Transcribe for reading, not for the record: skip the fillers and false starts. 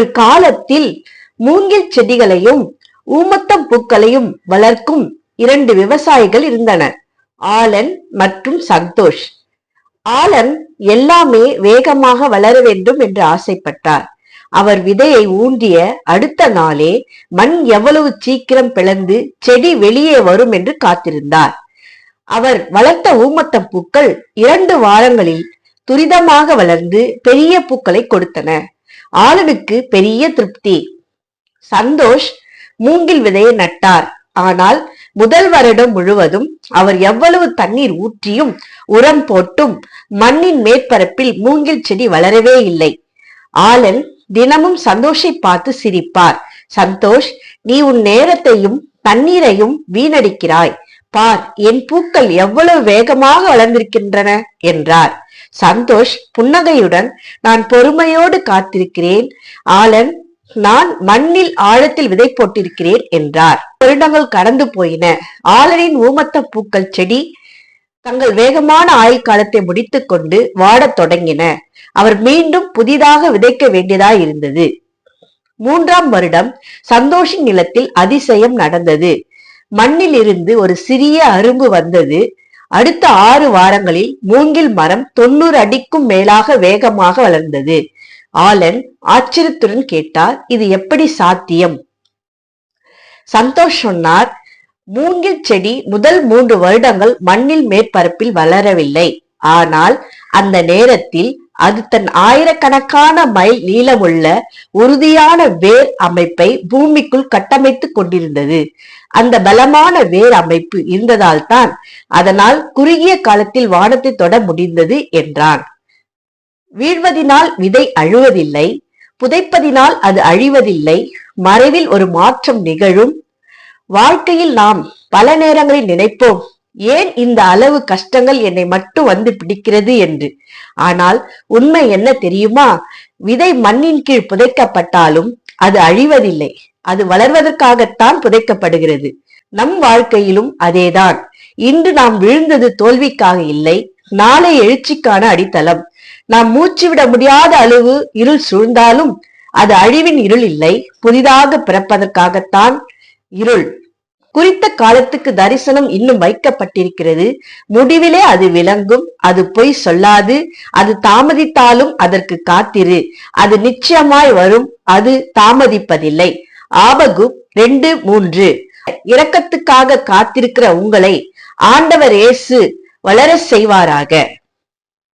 ஒரு காலத்தில் மூங்கில் செடிகளையும் ஊமத்தம் பூக்களையும் வளர்க்கும் 2 விவசாயிகள் இருந்தனர், ஆலன் மற்றும் சந்தோஷ். ஆலன் எல்லாமே வேகமாக வளர வேண்டும் என்று ஆசைப்பட்டார். அவர் விதையை ஊன்றிய அடுத்த நாளே மண் எவ்வளவு சீக்கிரம் பிளந்து செடி வெளியே வரும் என்று காத்திருந்தார். அவர் வளர்த்த ஊமத்தம் பூக்கள் 2 வாரங்களில் துரிதமாக வளர்ந்து பெரிய பூக்களை கொடுத்தன. ஆலனுக்கு பெரிய திருப்தி. சந்தோஷ் மூங்கில் விதையை நட்டார். ஆனால் முதல் வருடம் முழுவதும் அவர் எவ்வளவு தண்ணீர் ஊற்றியும் உரம் போட்டும் மண்ணின் மேற்பரப்பில் மூங்கில் செடி வளரவே இல்லை. ஆலன் தினமும் சந்தோஷை பார்த்து சிரிப்பார். சந்தோஷ், நீ உன் நேரத்தையும் தண்ணீரையும் வீணடிக்கிறாய். பார், என் பூக்கள் எவ்வளவு வேகமாக வளர்ந்திருக்கின்றன என்றார். சந்தோஷ் புன்னகையுடன், நான் பொறுமையோடு காத்திருக்கிறேன் ஆலன், நான் மண்ணில் ஆழத்தில் விதை போட்டிருக்கிறேன் என்றார். வருடங்கள் கடந்து போயின. ஆலனின் ஊமத்த பூக்கள் செடி தங்கள் வேகமான ஆயுள் காலத்தை முடித்துக் கொண்டு வாடத் தொடங்கின. அவர் மீண்டும் புதிதாக விதைக்க வேண்டியதாய் இருந்தது. 3ஆம் வருடம் சந்தோஷின் நிலத்தில் அதிசயம் நடந்தது. மண்ணில் இருந்து ஒரு சிறிய அரும்பு வந்தது. அடுத்த 6 வாரங்களில் மூங்கில் மரம் 90 அடிக்கும் மேலாக வேகமாக வளர்ந்தது. ஆலன் ஆச்சரியத்துடன் கேட்டார், இது எப்படி சாத்தியம்? சந்தோஷ் சொன்னார், மூங்கில் செடி முதல் 3 வருடங்கள் மண்ணில் மேற்பரப்பில் வளரவில்லை. ஆனால் அந்த நேரத்தில் அது தன் ஆயிரக்கணக்கான மைல் நீளமுள்ள உறுதியான வேர் அமைப்பை பூமிக்குள் கட்டமைத்துக் கொண்டிருந்தது. அந்த பலமான வேர் அமைப்பு இருந்ததால் தான் அதனால் குறுகிய காலத்தில் வானத்தை தொட முடிந்தது என்றான். வீழ்வதினால் விதை அழுவதில்லை, புதைப்பதினால் அது அழிவதில்லை. மறைவில் ஒரு மாற்றம் நிகழும். வாழ்க்கையில் நாம் பல நேரங்களில் நினைப்போம், ஏன் இந்த அளவு கஷ்டங்கள் என்னை மட்டும் வந்து பிடிக்கிறது என்று. ஆனால் உண்மை என்ன தெரியுமா? விதை மண்ணின் கீழ் புதைக்கப்பட்டாலும் அது அழிவதில்லை, அது வளர்வதற்காகத்தான் புதைக்கப்படுகிறது. நம் வாழ்க்கையிலும் அதேதான். இன்று நாம் விழுந்தது தோல்விக்காக இல்லை, நாளை எழுச்சிக்கான அடித்தளம். நாம் மூச்சுவிட முடியாத அளவு இருள் சூழ்ந்தாலும் அது அழிவின் இருள் இல்லை, புதிதாக பிறப்பதற்காகத்தான் இருள். குறித்த காலத்துக்கு தரிசனம் இன்னும் வைக்கப்பட்டிருக்கிறது. முடிவிலே அது விளங்கும். அது பொய் சொல்லாது. அது தாமதித்தாலும் அதற்கு காத்திரு. அது நிச்சயமாய் வரும். அது தாமதிப்பதில்லை. ஆபகுக் 2:3. இரக்கத்துக்காக காத்திருக்கிற உங்களை ஆண்டவர் இயேசு வளர செய்வாராக.